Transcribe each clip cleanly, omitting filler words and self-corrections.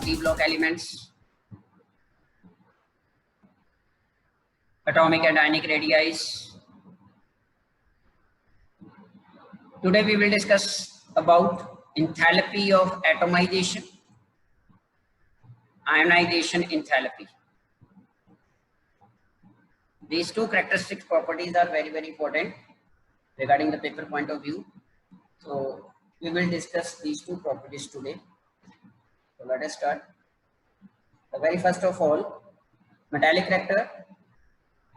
d block elements, atomic and ionic radii. Today we will discuss about enthalpy of atomization, ionization enthalpy. These two characteristic properties are very, very important regarding the paper point of view. So we will discuss these two properties today. So let us start. The very first of all, metallic character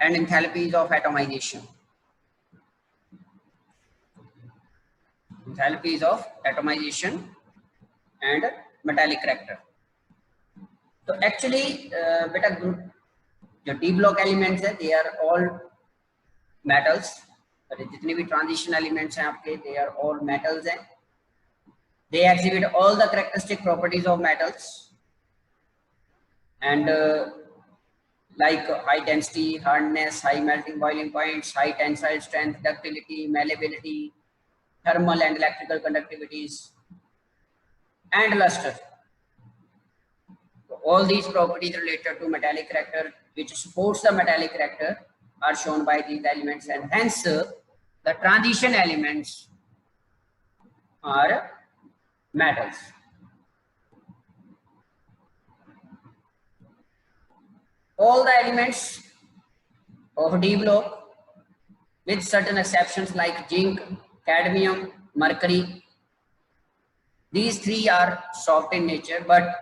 and enthalpies of atomization. Enthalpies of atomization and metallic character. So actually, beta group, जो d block elements है, they are all metals. और जितने भी transition elements हैं आपके, they are all metals हैं. They exhibit all the characteristic properties of metals, and like high density, hardness, high melting boiling points, high tensile strength, ductility, malleability, thermal and electrical conductivities, and luster. So all these properties related to metallic character, which supports the metallic character, are shown by these elements, and hence the transition elements are metals. All the elements of D block, with certain exceptions like zinc, cadmium, mercury, these three are soft in nature, but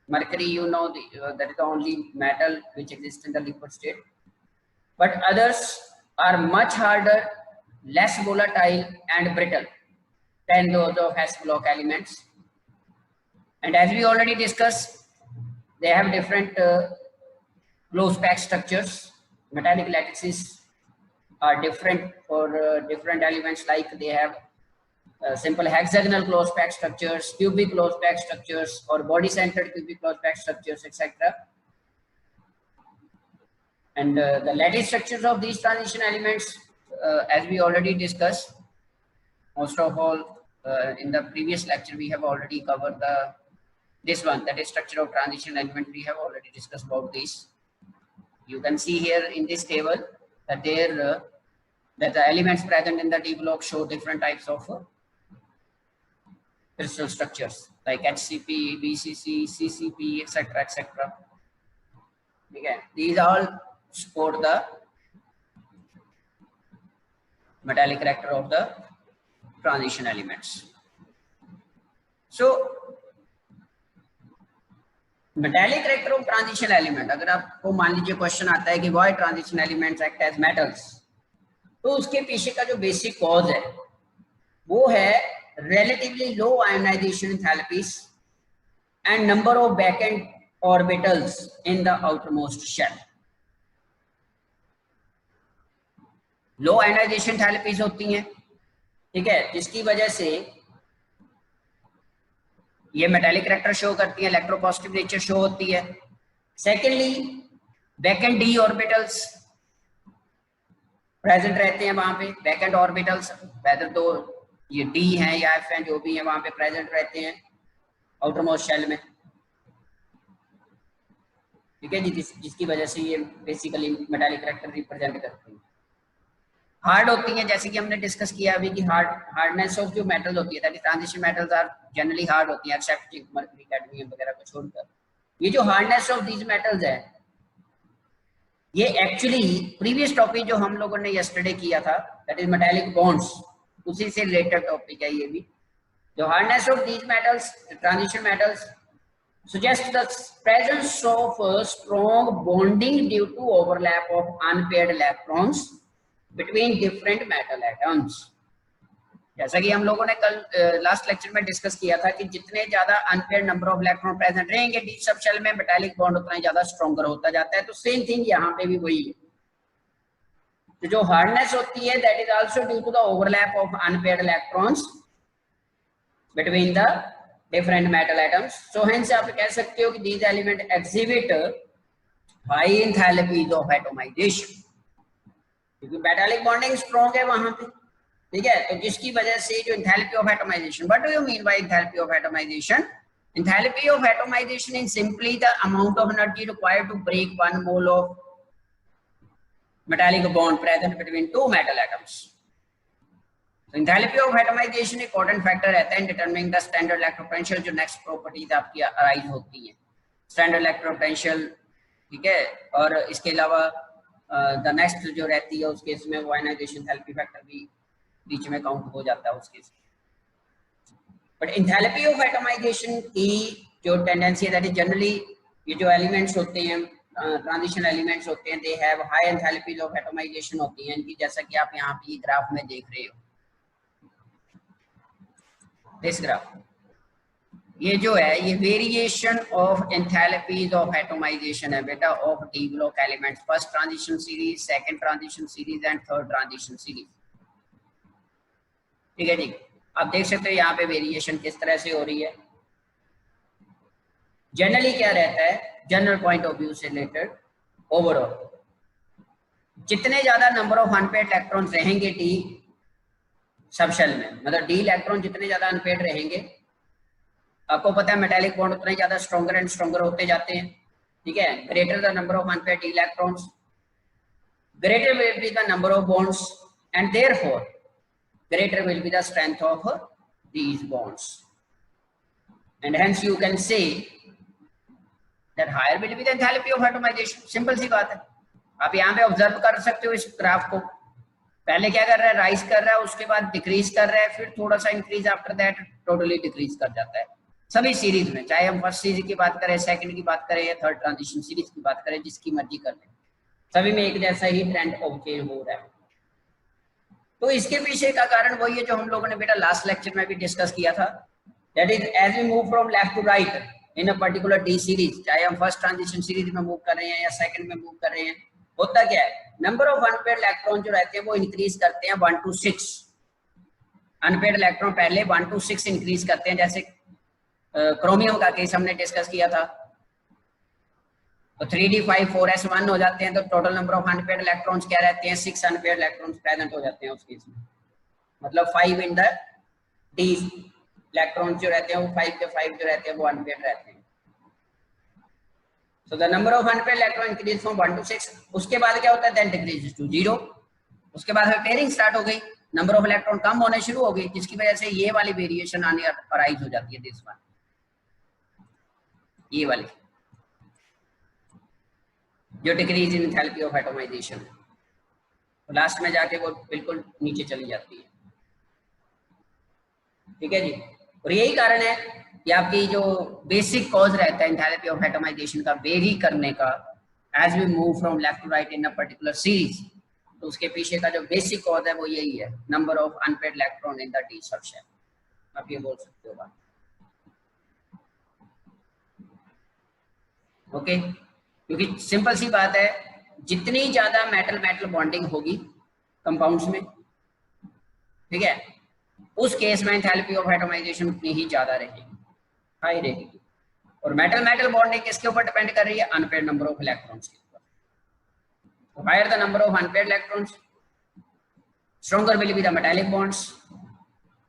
mercury, you know, that is the only metal which exists in the liquid state. But others are much harder, less volatile and brittle than those of S block elements. And as we already discussed, they have different close packed structures. Metallic lattices are different for different elements, like they have simple hexagonal close packed structures, cubic close packed structures, or body centered cubic close packed structures, etc. And the lattice structures of these transition elements, as we already discussed, most of all in the previous lecture we have already covered this one, that is structure of transition element. We have already discussed about this. You can see here in this table that that the elements present in the D block show different types of crystal structures like HCP, BCC, CCP, etc., etc. Okay, these all support the metallic character of the transition elements. So metallic character of transition element, अगर आपको मान लीजिए question आता है कि why transition elements act as metals, तो उसके पीछे का जो बेसिक कॉज है वो है relatively low ionization enthalpies and number of back-end orbitals in the outermost shell. Low ionization enthalpies होती हैं, ठीक है, जिसकी वजह से ये मेटालिक करैक्टर शो करती है, इलेक्ट्रोपॉजिटिव नेचर शो होती है. Secondly, back and D orbitals present रहते हैं वहां पे. बैक एंड ऑर्बिटल्स वेदर तो ये डी हैं या एफ हैं, जो भी हैं, वहां पे प्रेजेंट रहते हैं आउटरमोस्ट शेल में, ठीक है जी, जिसकी वजह से ये बेसिकली मेटालिक करैक्टर रिप्रेजेंट करते हैं. हार्ड होती है, जैसे कि हमने डिस्कस किया अभी कि हार्डनेस ऑफ जो मेटल होती है, that is transition metals are generally hard होती है एक्सेप्ट जिंक, मर्करी, कैडमियम वगैरह को छोड़कर. ये जो हार्डनेस ऑफ दीज मेटल्स है, ये एक्चुअली प्रीवियस टॉपिक जो हम लोगों ने यस्टरडे किया था, दैट इज मेटालिक बॉन्ड्स, उसी से रिलेटेड टॉपिक है ये भी. जो hardness of these metals, transition metals, suggest the presence of strong bonding due to overlap of unpaired electrons between different metal atoms. जैसा कि हम लोगों ने कल लास्ट लेक्चर में डिस्कस किया था कि जितने ज्यादा unpaired number of electron present रहेंगे डी सब शेल में, मेटालिक बॉन्ड उतना ही ज्यादा स्ट्रॉन्गर होता जाता है. तो सेम थिंग यहाँ पे भी वही है. तो जो हार्डनेस होती है, that is also due to the overlap of unpaired electrons between the different metal atoms. So hence आप कह सकते हो कि these element exhibit high enthalpies of atomization, क्योंकि मेटालिक बॉन्डिंग स्ट्रॉन्ग है वहां पे, ठीक है. तो जिसकी वजह से जो enthalpy of atomization, what do you mean by enthalpy of atomization? Enthalpy of atomization is simply the amount of energy required to break 1 mole of metallic bond present between two metal atoms. So enthalpy of atomization important factor रहता है in determining the standard electrode potential, जो next properties आपकी arise होती हैं. Standard electrode potential, ठीक है, और इसके अलावा the next जो रहती है उस केस में वो ionization enthalpy factor भी बीच में काउंट हो जाता है उस केस में. बट एंथैल्पी ऑफ एटमाइजेशन की जो टेंडेंसी है दैट इज जनरली ये जो एलिमेंट्स होते हैं ट्रांजिशन एलिमेंट्स होते हैं they have high enthalpies of atomization होती हैं इनकी, जैसा कि आप यहाँ पे ग्राफ में देख रहे हो. दिस ग्राफ ये जो है ये variation of enthalpies of atomization है बेटा of D block elements, first transition series, second transition series and third transition series. ठीक है जी, आप देख सकते हो यहाँ पे वेरिएशन किस तरह से हो रही है. जनरली क्या रहता है, जनरल पॉइंट ऑफ व्यू से रिलेटेड ओवरऑल जितने ज्यादा नंबर ऑफ अनपेड इलेक्ट्रॉन्स रहेंगे डी सबशेल में, मतलब डी इलेक्ट्रॉन जितने ज्यादा अनपेड रहेंगे, आपको पता है मेटालिक बॉन्ड उतने ज्यादा स्ट्रॉन्गर एंड स्ट्रॉन्गर होते जाते हैं. ठीक है, greater the number of unpaid D electrons greater will be the number of bonds and therefore greater will be the strength of these bonds, and hence you can say that higher will be the enthalpy of atomization. Simple सी बात है, आप यहाँ पे observe कर सकते हो इस ग्राफ को. पहले क्या कर रहा है, राइज कर रहा है, उसके बाद डिक्रीज कर रहा है, फिर थोड़ा सा increase, after that totally decrease कर जाता है. सभी सीरीज में, चाहे हम फर्स्ट सीरीज की बात करें, सेकंड की बात करें या थर्ड ट्रांजिशन सीरीज की बात करें, जिसकी मर्जी कर लें, सभी में एक जैसा ही ट्रेंड ऑब्जर्व हो रहा है. तो इसके पीछे का कारण वही है जो हम लोगों ने बेटा लास्ट लेक्चर में भी डिस्कस किया था, that is as we move from left to right in a particular d series, चाहे हम फर्स्ट ट्रांजिशन सीरीज में मूव कर रहे हैं या सेकंड में मूव कर रहे हैं, होता क्या है, नंबर ऑफ अनपेड इलेक्ट्रॉन जो रहते हैं वो इंक्रीज करते हैं 1 to 6. अनपेड इलेक्ट्रॉन पहले 1 to 6 इंक्रीज करते हैं, जैसे क्रोमियम का केस हमने डिस्कस किया था. तो 3d5 4s1 हो जाते हैं, तो total number of unpaired electrons क्या रहते हैं, 6 अनपेड इलेक्ट्रॉन्स प्रेजेंट हो जाते हैं उस केस में, मतलब 5 इन द डी इलेक्ट्रॉन्स जो रहते हैं वो 5 के 5 जो रहते हैं वो अनपेड रहते हैं. So the number of unpaired electron increase from 1 to 6. उसके बाद क्या होता है, देन डिक्रीज टू 0. उसके बाद पेयरिंग स्टार्ट हो गई, नंबर ऑफ इलेक्ट्रॉन कम होने शुरू हो गई, जिसकी वजह से ये वाली वेरिएशन आने अराइज हो जाती है. दिस वन, ये वाली जो decrease in enthalpy of atomization, तो लास्ट में जाके वो बिल्कुल नीचे चली जाती है. ठीक है जी, और यही कारण है कि आपकी जो बेसिक कॉज रहता है एंथैल्पी ऑफ एटमाइजेशन का वेरी करने का as we move from left to right in a particular series, तो उसके पीछे का जो बेसिक कॉज है वो यही है, number of unpaired electron in the D subshell. आप ये बोल सकते हो बात. ओके, क्योंकि सिंपल सी बात है, जितनी ज्यादा मेटल मेटल बॉन्डिंग होगी कंपाउंड्स में, ठीक है, उस केस में एंथैल्पी ऑफ एटमाइजेशन उतनी ही ज्यादा रहेगी, हाई रहेगी. और मेटल मेटल बॉन्डिंग किसके ऊपर डिपेंड कर रही है, अनपेड नंबर ऑफ इलेक्ट्रॉन्स के ऊपर. तो higher the number of unpaired electrons, stronger will be the metallic bonds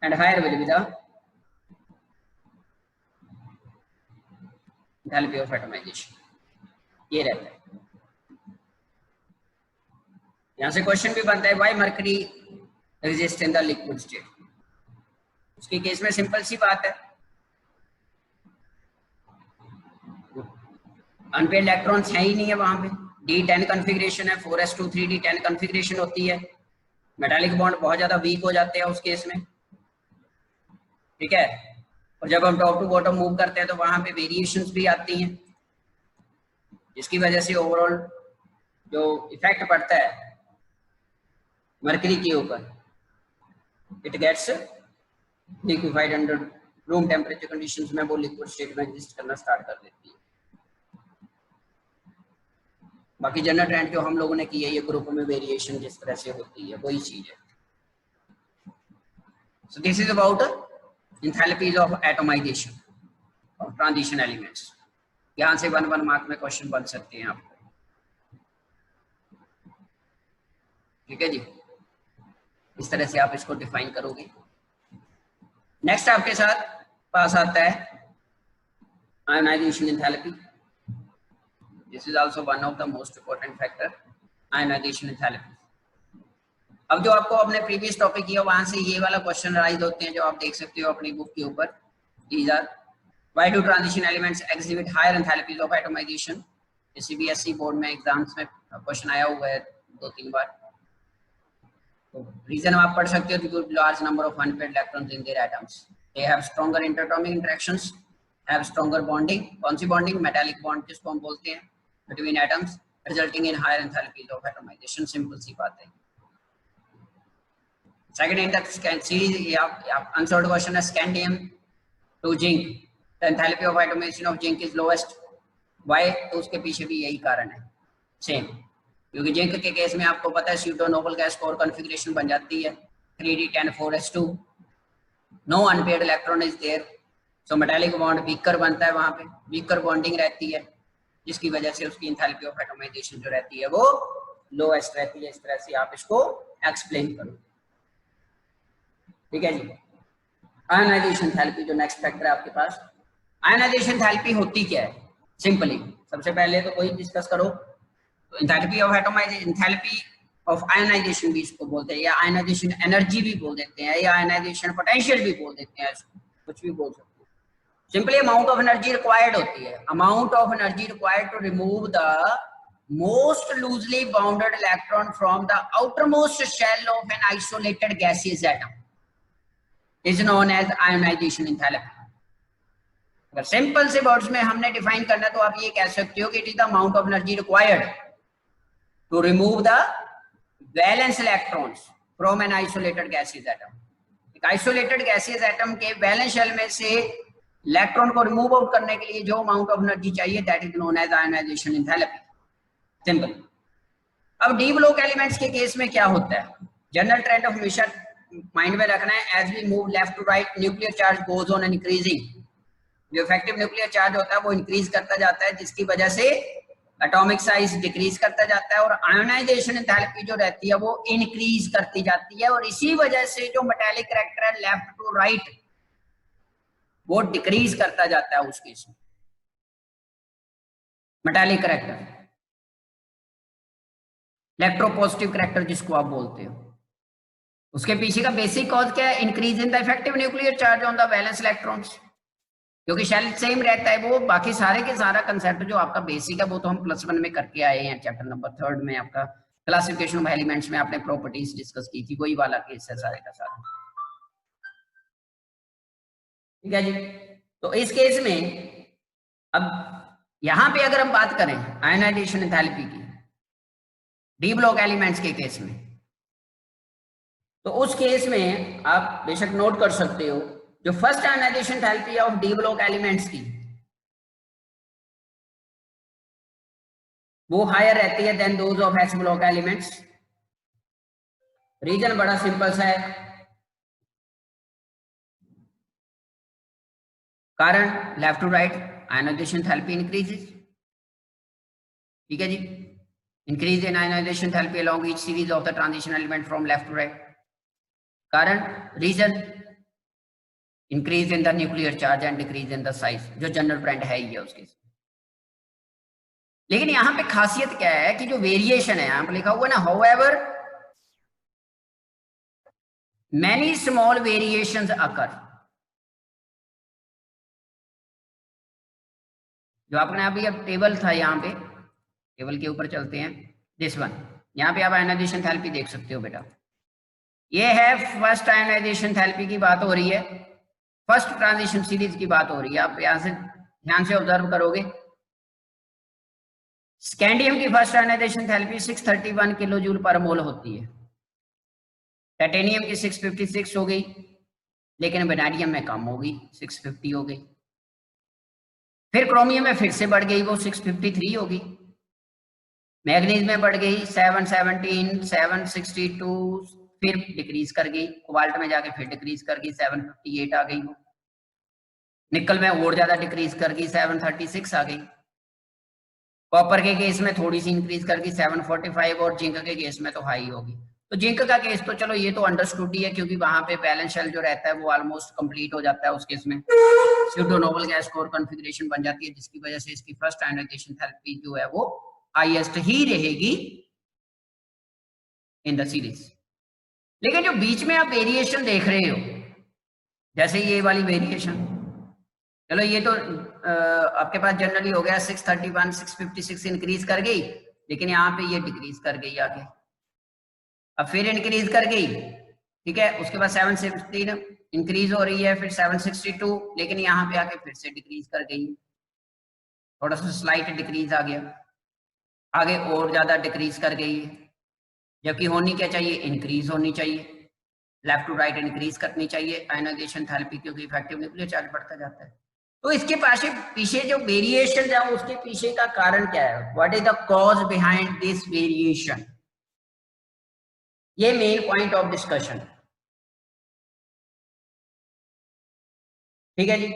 and higher will be the enthalpy of atomization. ये रहता है. यहां से क्वेश्चन भी बनता है, why mercury exist in the liquid state. उसके केस में सिंपल सी बात है, अनपेड इलेक्ट्रॉन्स है ही नहीं है वहां पे, D10 कॉन्फ़िगरेशन है, 4s2 3d10 कॉन्फ़िगरेशन होती है, मेटालिक बॉन्ड बहुत ज्यादा वीक हो जाते हैं उस केस में. ठीक है, और जब हम टॉप टू बॉटम मूव करते हैं तो वहां पे वेरिएशंस भी आती हैं, जिसकी वजह से ओवरऑल जो इफेक्ट पड़ता है मरकरी के ऊपर, it gets liquified under room temperature conditions में, वो लिक्विड स्टेट में एग्जिस्ट करना स्टार्ट कर देती है. बाकी जनरल ट्रेंड जो हम लोगों ने की है, ये ग्रुप में वेरिएशन जिस तरह से होती है वही चीज है. So this is about enthalpies of atomization of transition elements. यहां से 1 मार्क में क्वेश्चन बन सकते हैं आपको. ठीक है जी, इस तरह से आप इसको डिफाइन करोगे. नेक्स्ट आपके साथ पास आता है ionization enthalpy. This is also one of the most important factor, ionization enthalpy. अब जो आपको अपने प्रीवियस टॉपिक किया वहां से ये वाला क्वेश्चन राइज होते हैं जो आप देख सकते हो अपनी बुक के ऊपर. These are why do transition elements exhibit higher enthalpies of atomization? CBSE board में एग्जाम्स में क्वेश्चन आया हुआ है 2-3 बार. तो रीजन आप पढ़ सकते हो due to large number of unpaired electrons in their atoms. They have stronger interatomic interactions, have stronger bonding. कौन सी बॉन्डिंग? मेटालिक बॉन्ड जिसको हम बोलते हैं between atoms, resulting in higher enthalpies of atomization. Simple सी बात है. Second in the series, answered question is scandium to zinc. The enthalpy of atomization of zinc is lowest. Why? तो उसके पीछे भी यही कारण है. सेम, क्योंकि जिंक के केस में आपको पता है pseudo noble gas core configuration बन जाती है 3d10 4s2. No unpaired electron is there, so metallic bond weaker बनता है, वहां पे वीकर बॉन्डिंग रहती है जिसकी वजह से उसकी एंथैल्पी ऑफ एटमाइजेशन जो रहती है वो लोएस्ट रहती है. इस तरह से आप इसको एक्सप्लेन करो. ठीक है जी. आयनाइजेशन एंथैल्पी जो नेक्स्ट फैक्टर है आपके पास. आयनाइजेशन एंथैल्पी होती क्या है? सिंपली सबसे पहले तो कोई डिस्कस करो. तो enthalpy of atomization, enthalpy of ionization भी इसको बोलते हैं, या आयनाइजेशन एनर्जी भी बोल देते हैं, या आयनाइजेशन पोटेंशियल भी बोल देते हैं, इसको कुछ भी बोल सकते हैं. Simply amount of energy required होती है, amount of energy required to remove the most loosely bounded electron from the outermost shell of an isolated gaseous atom is known as ionization enthalpy. अगर सिंपल से words में हमने define करना तो आप ये कह सकते हो कि it is the amount of energy required to remove the valence electrons from an isolated gaseous atom. एक आइसोलेटेड गैसियस एटम के वैलेंस शेल में से इलेक्ट्रॉन को रिमूव आउट करने के लिए जो अमाउंट ऑफ एनर्जी चाहिए that is known as ionization enthalpy. Simple. अब डी ब्लॉक एलिमेंट्स के केस में क्या होता है? जनरल ट्रेंड ऑफ हमेशा माइंड में रखना है. As we move left to right nuclear charge goes on increasing. जो इफेक्टिव न्यूक्लियर चार्ज होता है वो इंक्रीज करता जाता है जिसकी वजह से एटॉमिक साइज डिक्रीज करता जाता है और आयोनाइजेशन एंथैल्पी जो रहती है वो इंक्रीज करती जाती है. और इसी वजह से जो मेटालिक करैक्टर है लेफ्ट टू राइट वो डिक्रीज करता जाता है उस केस में. मेटालिक करैक्टर, इलेक्ट्रोपॉजिटिव करैक्टर जिसको आप बोलते हो, उसके पीछे का बेसिक कॉज क्या है? Increase in the effective nuclear charge on the valence electrons. क्योंकि शेल सेम रहता है वो, बाकी सारे के सारा कंसेप्ट जो आपका बेसिक है वो तो हम +1 में करके आए हैं. चैप्टर नंबर 3 में आपका क्लासिफिकेशन ऑफ एलिमेंट्स में आपने प्रॉपर्टीज डिस्कस की थी, वही वाला केस है सारे का सारा. ठीक है जी. तो इस केस में अब यहां पे अगर हम बात करें आयनाइजेशन एंथैल्पी की डी ब्लॉक एलिमेंट्स के केस में, तो उस केस में आप बेशक नोट कर सकते हो जो first ionization enthalpy of D block elements की वो हायर रहती है than those of H block elements. Reason बड़ा सिंपल सा है. कारण left to right ionization enthalpy increases. ठीक है जी. Increase in ionization enthalpy along each series of the transition element from left to right. कारण reason increase in the nuclear charge and decrease in the size, जो general trend है ही है उसके. लेकिन यहां पे खासियत क्या है कि जो वेरिएशन है यहां पे लिखा हुआ है ना, हाउएवर मैनी स्मॉल वेरिएशंस अकर. जो आपने अभी अब टेबल था यहाँ पे, टेबल के ऊपर चलते हैं. दिस वन, यहाँ पे आप आयनाइजेशन एंथैल्पी देख सकते हो बेटा. ये है फर्स्ट आयनाइजेशन एंथैल्पी की बात हो रही है, फर्स्ट ट्रांजिशन सीरीज की बात हो रही है. आप यहां से ध्यान से ऑब्जर्व करोगे स्कैंडियम की first ionization enthalpy 631 kilo joule per mole होती है. टाइटेनियम की 656 हो गई, लेकिन वेनेडियम में कम हो गई, 650 हो गई. फिर क्रोमियम में फिर से बढ़ गई, वो 653 होगी. मैग्नीज में बढ़ गई 717, 762, फिर डिक्रीज कर गई. कोबाल्ट में जाके फिर डिक्रीज कर गई, 758 आ गई. वो निकल में और ज्यादा डिक्रीज कर गई, 736 आ गई. कॉपर के केस में थोड़ी सी इंक्रीज कर गई, 745, और जिंक के केस में तो हाई होगी. तो जिंक का केस तो चलो ये तो अंडरस्टूड ही है, क्योंकि वहां पे बैलेंस शेल जो रहता है वो ऑलमोस्ट कंप्लीट हो जाता है उस केस में, pseudo noble gas core configuration बन जाती है, जिसकी वजह से इसकी फर्स्ट आयनाइजेशन थेरेपी जो है वो हाईएस्ट ही रहेगी इन द सीरीज। लेकिन जो बीच में आप वेरिएशन देख रहे हो, जैसे ये वाली वेरिएशन, चलो ये तो आपके पास जनरली हो गया 631 656 इंक्रीज कर गई, लेकिन यहाँ पे ये डिक्रीज कर गई आगे, अब फिर इंक्रीज कर गई, ठीक है, उसके बाद 716 इंक्रीज हो रही है, फिर 762, लेकिन यहाँ पे आके फिर से डिक्रीज कर गई, थोड़ा सा स्लाइट डिक्रीज आ गया, आगे और ज्यादा डिक्रीज कर गई, जबकि होनी क्या चाहिए, इंक्रीज होनी चाहिए, लेफ्ट टू राइट इंक्रीज करनी चाहिए आयनाइजेशन थेरेपी, क्योंकि इफेक्टिव न्यूक्लियर चार्ज बढ़ता जाता है। तो इसके पीछे जो वेरिएशन है उसके पीछे का कारण क्या है, what is the cause behind this variation, ये मेन पॉइंट ऑफ डिस्कशन, ठीक है जी।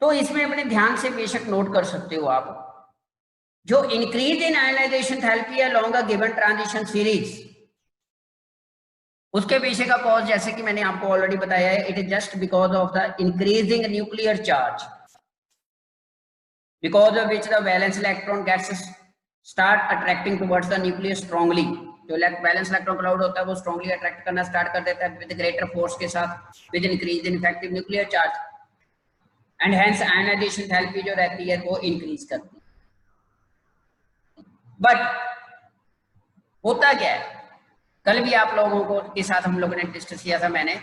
तो इसमें अपने ध्यान से बेशक नोट कर सकते हो आप, जो increase in ionization therapy along a given transition series, उसके पीछे का कॉज जैसे कि मैंने आपको ऑलरेडी बताया है, it is just because of the increasing nuclear charge, because of which the valence electron gets start attracting towards the nucleus strongly, जो वैलेंस इलेक्ट्रॉन क्लाउड होता है वो स्ट्रांगली अट्रैक्ट करना स्टार्ट कर देता है विद ग्रेटर फोर्स के साथ, with increase in effective nuclear charge, and hence ionization therapy जो रहती है वो इंक्रीज करती है। बट होता क्या है, कल भी आप लोगों को के साथ हम लोगों ने डिस्कस किया था मैंने,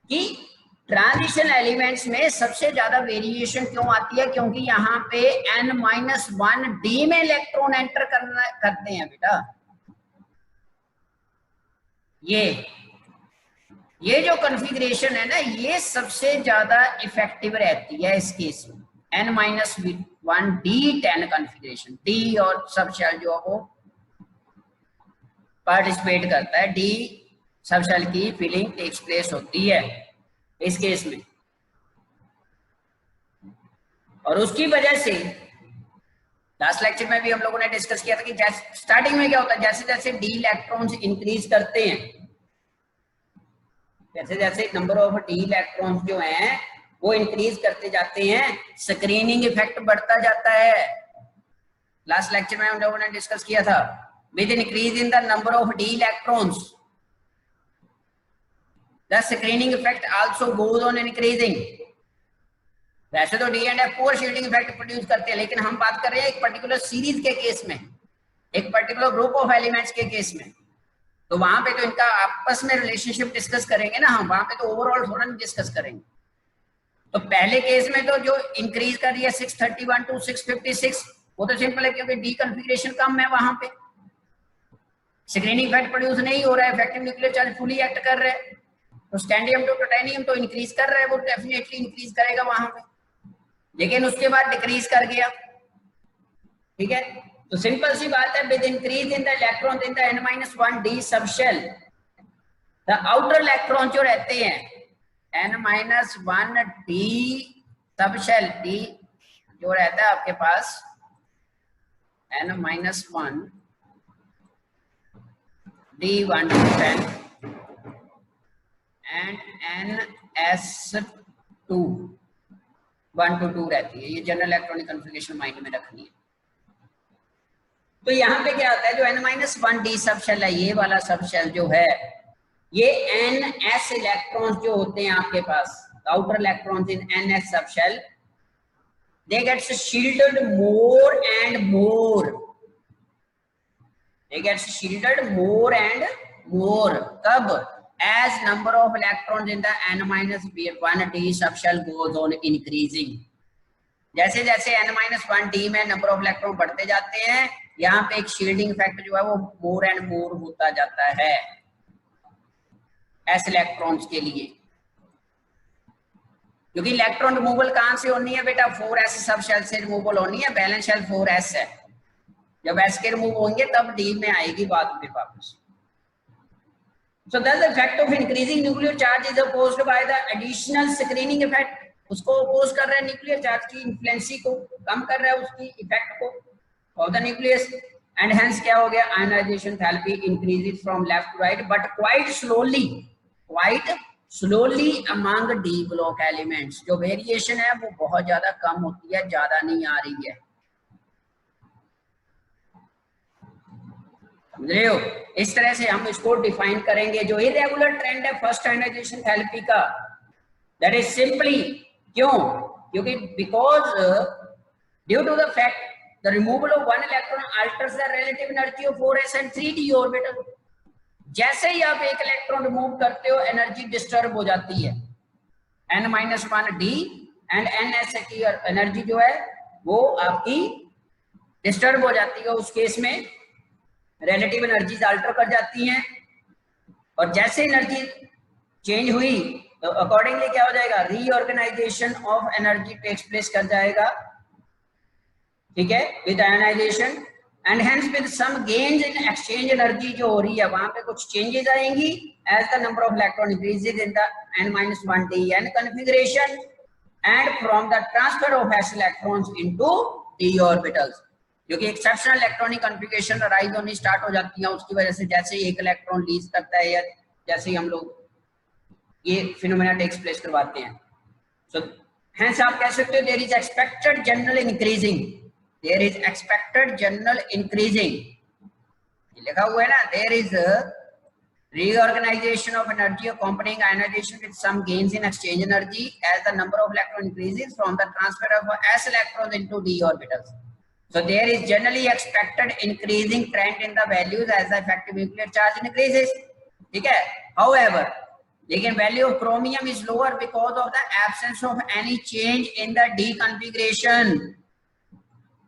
कि ट्रांजिशन एलिमेंट्स में सबसे ज्यादा वेरिएशन क्यों आती है, क्योंकि यहाँ पे n-1d में इलेक्ट्रॉन एंटर करते हैं बेटा, ये जो कॉन्फ़िगरेशन है ना, ये सबसे ज्यादा इफेक्टिव रहती है इस केस में, n-1d10 कॉन्फ़िगरेशन, डी और सब शेल जो वो पार्टिसिपेट करता है, डी सब शेल की फिलिंग टेक्स प्लेस होती है इस केस में, और उसकी वजह से लास्ट लेक्चर में भी हम लोगों ने डिस्कस किया था कि स्टार्टिंग में क्या होता है, जैसे जैसे डी इलेक्ट्रॉन्स इंक्रीज करते हैं, जैसे जैसे नंबर ऑफ डी इलेक्ट्रॉन्स जो हैं वो इंक्रीज करते जाते हैं, स्क्रीनिंग इफेक्ट बढ़ता जाता है। लास्ट लेक्चर में हम लोगों ने डिस्कस किया था, with increase in the number of D electrons the screening effect also goes on increasing. वैसे तो D and F four shielding effect produce करते हैं, लेकिन हम बात कर रहे हैं एक पर्टिकुलर सीरीज के केस में, एक पर्टिकुलर ग्रुप ऑफ एलिमेंट्स के केस में, तो वहां पे तो इनका आपस में रिलेशनशिप डिस्कस करेंगे ना हम, वहां पे तो ओवरऑल थोड़ा नहीं डिस्कस करेंगे। तो पहले केस में तो जो इंक्रीज कर रही है 631 टू 656, वो तो सिंपल है, क्योंकि डी कॉन्फ़िगरेशन कम है, वहां पे स्क्रीनिंग इफेक्ट प्रोड्यूस नहीं हो रहा है, effective nuclear charge fully act कर रहे हैं, तो स्कैंडियम टू प्लूटोनियम तो इंक्रीज कर रहा है, वो डेफिनेटली इंक्रीज करेगा वहां पे, लेकिन उसके बाद डिक्रीज कर गया, ठीक है। तो सिंपल सी बात है, with increase in the electron in the n-1d subshell, the outer electron जो रहते हैं n-1d सबशेल, डी जो रहता है आपके पास n-1 d110 and ns2 1 to 2 रहती है, ये जनरल इलेक्ट्रॉनिक कॉन्फ़िगरेशन माइंड में रखनी है। तो यहाँ पे क्या होता है, जो n-1d सब शेल है, ये वाला सब शेल जो है, ये ns इलेक्ट्रॉन्स जो होते हैं आपके पास, outer electrons in ns sub shell, they get shielded more and more, they get shielded more and more, कब, as number of electrons in the n-1d subshell goes on increasing, जैसे जैसे n-1d में number of electron बढ़ते जाते हैं, यहाँ पे एक शील्डिंग इफेक्ट जो है वो मोर एंड मोर होता जाता है s इलेक्ट्रॉन्स के लिए, क्योंकि इलेक्ट्रॉन रिमूवल कहां से होनी है बेटा, 4s सब शेल से रिमूवल होनी है, बैलेंस शेल 4s है, जब s के रिमूव होंगे तब d में आएगी बाद में वापस। So thus the effect of increasing nuclear charge is opposed by the additional screening effect, उसको अपोज कर रहा है न्यूक्लियर चार्ज की इन्फ्लुएंसी को, कम कर रहा है उसकी इफेक्ट को of the nucleus, and hence क्या हो गया, ionization enthalpy increases from left to right but quite slowly among d block elements. जो वेरिएशन है वो बहुत ज्यादा कम होती है, ज्यादा नहीं आ रही है, समझ रहे हो। इस तरह से हम इसको डिफाइन करेंगे। जो इरेगुलर ट्रेंड है फर्स्ट आयनाइजेशन एंथैल्पी का, दैट इज सिंपली, क्यों, क्योंकि because due to the fact the removal of one electron alters the relative energy of 4s and 3d orbital. जैसे ही आप एक इलेक्ट्रॉन रिमूव करते हो एनर्जी डिस्टर्ब हो जाती है, n-1d एंड ns की एनर्जी जो है वो आपकी डिस्टर्ब हो जाती है। उस केस में रिलेटिव एनर्जीज अल्टर कर जाती हैं, और जैसे एनर्जी चेंज हुई तो अकॉर्डिंगली क्या हो जाएगा, reorganization of energy takes place कर जाएगा, ठीक है, with ionization and hence with some gains in exchange energy जो हो रही है वहां पे कुछ चेंजेस आएंगी as the number of electron increases in the n-1d configuration and from the transfer of s electrons into d orbitals. क्योंकि exceptional electronic configuration arise होनी स्टार्ट हो जाती है, उसकी वजह से जैसे ही एक इलेक्ट्रॉन लीज करता है या जैसे ही हम लोग ये फिनोमेना टेक्स प्लेस करवाते हैं, सो हेंस आप कह सकते हो there is expected general increasing, there is expected general increasing, लिखा हुआ है ना, there is reorganization of energy accompanying ionization with some gains in exchange energy as the number of electron increases from the transfer of s electrons into d orbitals. So there is generally expected increasing trend in the values as the effective nuclear charge increases, ठीक है। However, लेकिन value of chromium is lower because of the absence of any change in the d configuration.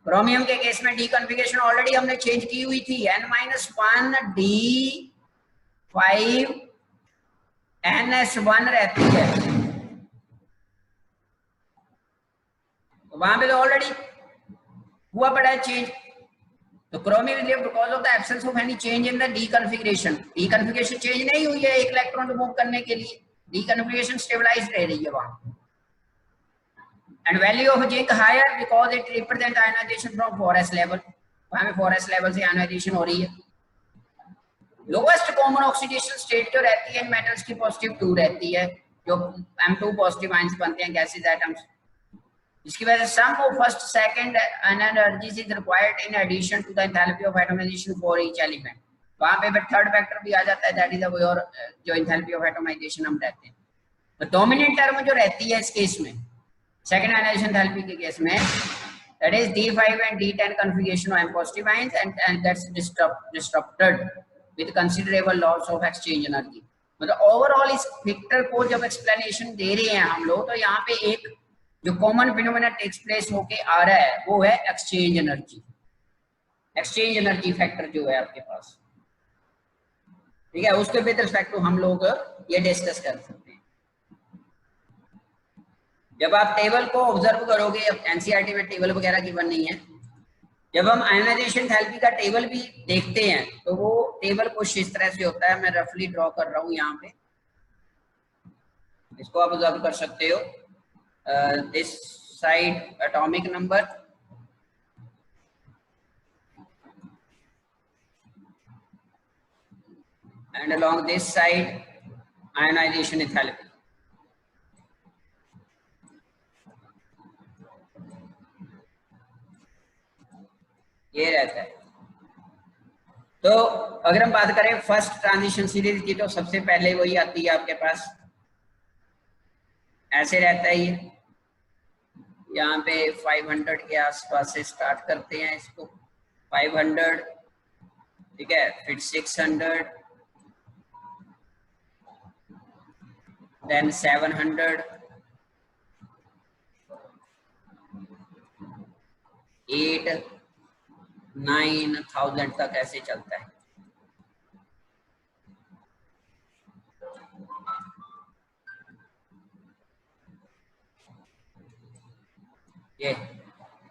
Chromium के case में D configuration already हमने change की हुई थी, n-1d 5 ns1 रहती है, तो वहां पे तो ऑलरेडी हुआ पड़ा है चेंज। तो chromium is because of the absence of any change in the D configuration, D configuration change नहीं हुई है एक इलेक्ट्रॉन रिमूव करने के लिए, डी कॉन्फ़िगरेशन स्टेबलाइज रह रही है वहां। And value of zinc higher because it represent ionization from 4s level, वहां पे 4s लेवल से आयनाइजेशन हो रही है। लोवेस्ट कॉमन ऑक्सीडेशन स्टेट जो रहती है इन मेटल्स की पॉजिटिव 2 रहती है, जो M2 पॉजिटिव आयंस बनते हैं गैसेस एटम्स, इसकी वजह से sum of first second energies is required in addition to the enthalpy of atomization for each element. वहां पे थर्ड फैक्टर भी आ जाता है, दैट इज द और जो एंथैल्पी ऑफ एटमाइजेशन हम रहते हैं। तो डोमिनेंट टर्म जो रहती है इस केस में, सेकंड आयनाइजेशन एंथैल्पी के केस में, that is D5 and D10 configuration of M positive ions and that's disrupted with considerable loss of exchange energy। मतलब ओवरऑल इस फैक्टर को जब एक्सप्लेनेशन दे रहे हैं हम लोग, तो यहाँ पे एक जो कॉमन फिनोमेना टेक्स प्लेस होके आ रहा है वो है exchange energy, exchange energy factor जो है आपके पास, ठीक है। उसके विद रिस्पेक्ट टू हम लोग ये डिस्कस कर सकते हैं। जब आप टेबल को ऑब्जर्व करोगे, अब एनसीईआरटी में टेबल वगैरह गिवन नहीं है, जब हम आयनाइजेशन एंथैल्पी का टेबल भी देखते हैं तो वो टेबल कुछ इस तरह से होता है, मैं रफली ड्रॉ कर रहा हूं यहाँ पे, इसको आप ऑब्जर्व कर सकते हो। This side atomic number, and along this side ionization enthalpy. ये रहता है। तो अगर हम बात करें फर्स्ट ट्रांजिशन सीरीज की, तो सबसे पहले वही आती है आपके पास, ऐसे रहता है ये, यहाँ पे 500 के आसपास से स्टार्ट करते हैं इसको, 500, ठीक है, फिर 600, देन 700, 8, 9,000 तक ऐसे चलता है। ये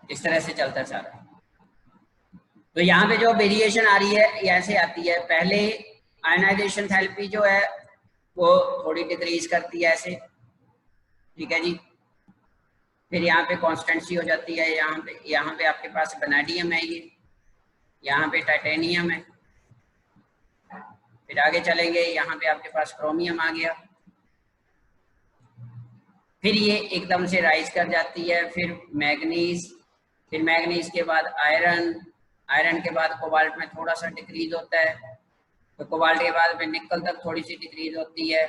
इस तरह से चलता है सारा। तो यहाँ पे जो वेरिएशन आ रही है ये ऐसे आती है, पहले आयनाइजेशन एंथैल्पी जो है वो थोड़ी डिक्रीज करती है ऐसे, ठीक है जी, फिर यहाँ पे कॉन्स्टेंसी हो जाती है, यहाँ पे आपके पास वैनेडियम है ये, यहाँ पे टाइटेनियम है, फिर आगे चलेंगे, यहाँ पे आपके पास क्रोमियम आ गया, फिर ये एकदम से राइज कर जाती है, फिर मैग्नीज, फिर मैग्नीज के बाद आयरन, आयरन के बाद कोबाल्ट में थोड़ा सा डिक्रीज होता है, तो कोबाल्ट के बाद फिर निकल तक थोड़ी सी डिक्रीज होती है,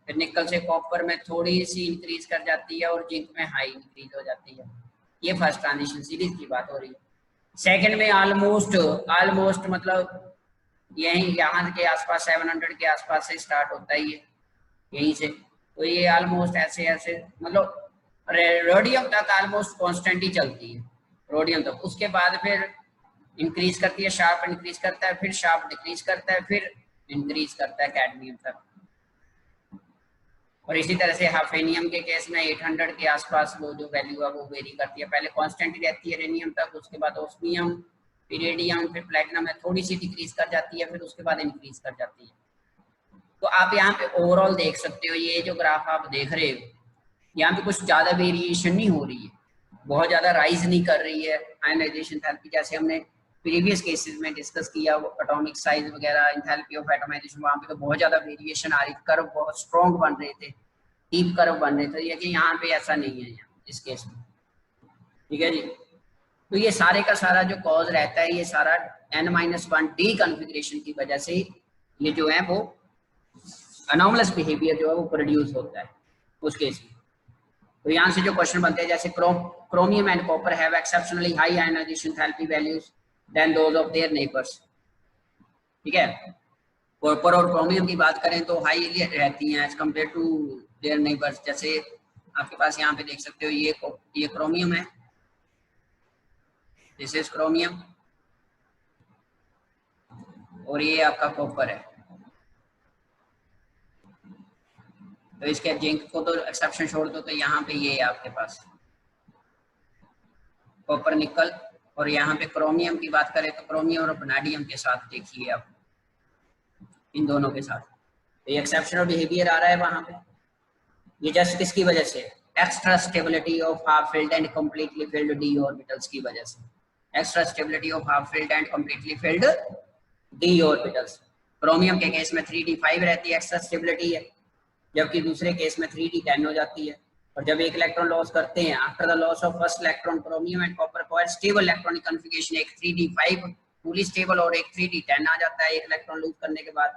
फिर निकल से कॉपर में थोड़ी सी इंक्रीज कर जाती है और जिंक में हाई इंक्रीज हो जाती है। ये फर्स्ट ट्रांजिशन सीरीज की बात हो रही है। सेकंड में ऑलमोस्ट, ऑलमोस्ट मतलब यही यहाँ के आसपास 700 के आसपास से स्टार्ट होता है ये, यहीं से, तो ये ऑलमोस्ट ऐसे ऐसे मतलब रोडियम तक ऑलमोस्ट कांस्टेंट ही चलती है, रोडियम तक। उसके बाद फिर इंक्रीज करती है, शार्प इंक्रीज करता है, फिर शार्प डिक्रीज करता है, फिर इंक्रीज करता है कैडमियम तक। और इसी तरह से हाफेनियम के केस में 800 के आसपास वो जो वैल्यू है वो वेरी करती है, पहले कांस्टेंट ही रहती है रेनियम तक, उसके बाद ओस्मियम, फिर रेडियम, फिर प्लेटिनम में थोड़ी सी डिक्रीज कर जाती है, फिर उसके बाद इंक्रीज कर जाती है। तो आप यहाँ पे ओवरऑल देख सकते हो, ये जो ग्राफ आप देख रहे हो यहाँ पे कुछ ज्यादा वेरिएशन नहीं हो रही है, बहुत ज्यादा राइज नहीं कर रही है आयनाइजेशन थेरेपी, जैसे हमने प्रीवियस केसेस में डिस्कस किया, एटॉमिक साइज वगैरह, एंथैल्पी ऑफ एटमाइजेशन, वहाँ पे तो बहुत ज्यादा वेरिएशन आ रही, कर्व बहुत स्ट्रॉन्ग बन रहे थे, डीप कर्व बन रहे थे, लेकिन यहाँ पे ऐसा नहीं है इस केस में। ठीक है जी, तो ये सारे का सारा जो कॉज रहता है, ये सारा n-1 डी कॉन्फ़िगरेशन की वजह से ये जो है वो अनोमलस बिहेवियर जो है वो प्रोड्यूस होता है उस केस में। तो यहाँ से जो क्वेश्चन बनते हैं, जैसे chromium and copper have exceptionally high ionization enthalpy values than those of their neighbours. ठीक है, कॉपर और क्रोमियम की बात करें तो हाई रहती हैं as compare to their neighbours. जैसे आपके पास यहाँ पे देख सकते हो, ये क्रोमियम है, दिस इज क्रोमियम, और ये आपका कॉपर है। तो इसके जिंक को तो एक्सेप्शन छोड़ दो, तो यहाँ पे ये है आपके पास कॉपर निकल, और यहाँ पे क्रोमियम की बात करें तो क्रोमियम और वैनेडियम के साथ देखिए आप, इन दोनों के साथ तो ये एक्सेप्शनल बिहेवियर आ रहा है वहां पे। ये जस्ट किसकी वजह से, extra stability of half filled and completely filled D orbitals की वजह से, extra stability of half filled and completely filled D orbitals. Chromium के केस में 3d5 रहती है, एक्स्ट्रा स्टेबिलिटी है, जबकि दूसरे केस में 3d10 हो जाती है। और जब एक इलेक्ट्रॉन लॉस करते हैं, after the loss of first electron, chromium and copper को स्टेबल इलेक्ट्रॉनिक कॉन्फ़िगरेशन, एक 3d5 फुली स्टेबल और एक 3d10 आ जाता है एक इलेक्ट्रॉन लूज करने के बाद।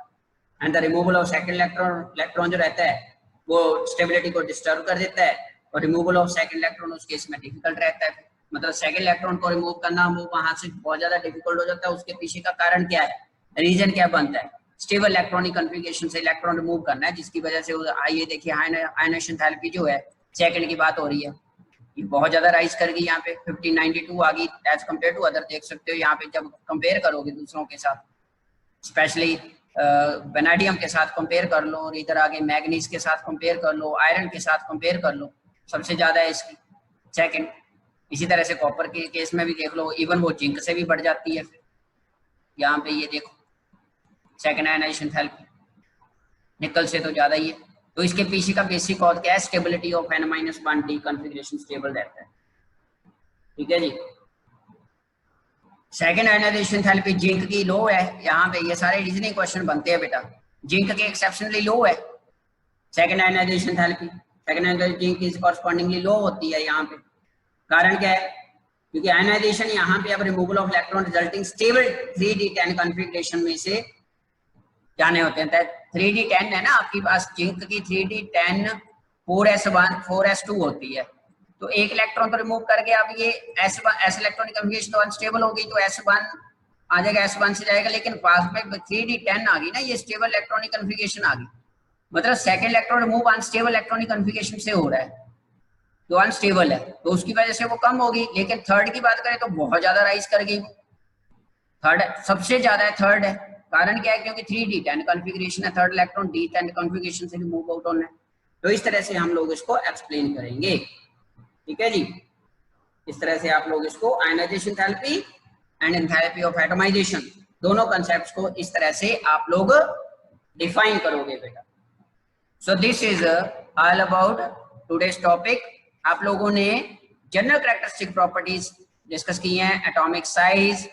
And the removal of second electron जो रहता है वो स्टेबिलिटी को डिस्टर्ब कर देता है, और रिमूवल ऑफ सेकंड इलेक्ट्रॉन उस केस में डिफिकल्ट रहता है। मतलब सेकंड इलेक्ट्रॉन को रिमूव करना वो वहां से बहुत ज्यादा डिफिकल्ट हो जाता है। उसके पीछे का कारण क्या है, रीजन क्या बनता है, स्टेबल इलेक्ट्रॉनिक कॉन्फ़िगरेशन से इलेक्ट्रॉन रिमूव करना है, जिसकी वजह से आइए देखिए आयनाइजेशन थेरेपी जो है सेकंड की बात हो रही है, ये बहुत ज्यादा राइज कर गई, यहाँ पे 1592 आ गई एज कम्पेयर टू अदर। देख सकते हो यहाँ पे जब कंपेयर करोगे दूसरों के साथ, स्पेशली वैनेडियम के साथ कंपेयर कर लो, और इधर आगे मैग्नीज के साथ कंपेयर कर लो, आयरन के साथ कंपेयर कर लो, सबसे ज्यादा है इसकी सेकंड। इसी तरह से कॉपर के केस में भी देख लो, इवन वो जिंक से भी बढ़ जाती है। फिर यहाँ पे ये देखो सेकंड आयनाइजेशन थेरेपी, निकल से तो ज्यादा ही है। तो इसके पीछे का बेसिक कॉज क्या है, stability of n-1 D configuration stable रहता है। ठीक है जी, सेकंड आयनाइजेशन थेरेपी जिंक की लो है, यहाँ पे ये सारे रीजनिंग क्वेश्चन बनते हैं बेटा, जिंक के एक्सेप्शनली लो है second ionization therapy, second ionization zinc is correspondingly low होती है यहाँ पे। कारण क्या है, क्योंकि आयनाइजेशन यहाँ पे अब removal of electron resulting stable 3d10 configuration में से जाने होते हैं। 3d10 है ना आपके पास, जिंक की 3d10 4s1 4s2 होती है, तो एक इलेक्ट्रॉन तो रिमूव करके अब ये s इलेक्ट्रॉनिक कॉन्फ़िगरेशन तो अनस्टेबल हो गई, तो s1 आ जाएगा, s1 से जाएगा, लेकिन पास में 3d10 आ गई ना, ये स्टेबल इलेक्ट्रॉनिक कॉन्फ़िगरेशन आ गई, मतलब second electron remove unstable electronic configuration से हो रहा है, तो अनस्टेबल है, तो उसकी वजह से वो कम होगी। लेकिन थर्ड की बात करें तो बहुत ज्यादा राइज कर गई, थर्ड सबसे ज्यादा है, थर्ड है। कारण क्या है, क्योंकि 3d10 कॉन्फ़िगरेशन है, थर्ड इलेक्ट्रॉन d10 कॉन्फ़िगरेशन से मूव आउट होना है। तो इस तरह से हम लोग इसको एक्सप्लेन करेंगे। ठीक है जी, इस तरह से आप लोग इसको ionization therapy and enthalpy of atomization दोनों कॉन्सेप्ट्स को इस तरह से आप लोग डिफाइन करोगे बेटा। So this is all about today's topic. आप लोगों ने जनरल कैरेक्टरिस्टिक प्रॉपर्टीज डिस्कस की हैं, एटॉमिक साइज,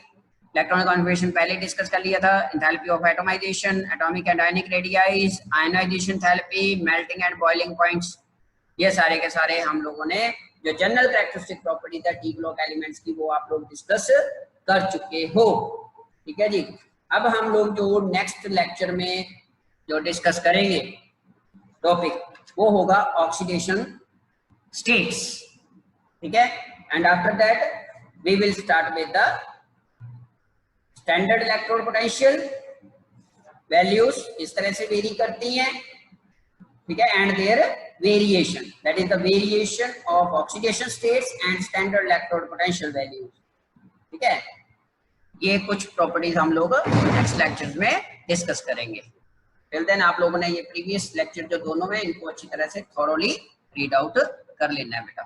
इलेक्ट्रॉनिक कॉन्फिगरेशन पहले डिस्कस कर लिया था। Enthalpy of atomization, atomic and ionic radii, ionization enthalpy, melting and boiling points, ये सारे के सारे हम लोगों ने जो जनरल कैरेक्टरिस्टिक प्रॉपर्टी था डी ब्लॉक एलिमेंट्स की वो आप लोग डिस्कस कर चुके हो। ठीक है जी। अब हम लोग जो नेक्स्ट लेक्चर में जो डिस्कस करेंगे टॉपिक वो होगा ऑक्सीडेशन स्टेट्स। ठीक है। And after that we will start with the standard electrode potential values इस तरह से वेरी करती हैं। ठीक है। And their variation, that is the variation of oxidation states and standard electrode potential values. ठीक है। ये कुछ प्रॉपर्टीज हम लोग नेक्स्ट लेक्चर में डिस्कस करेंगे। टिल देन आप लोगों ने ये प्रीवियस लेक्चर जो दोनों में इनको अच्छी तरह से थॉरोली रीड आउट कर लेना है बेटा।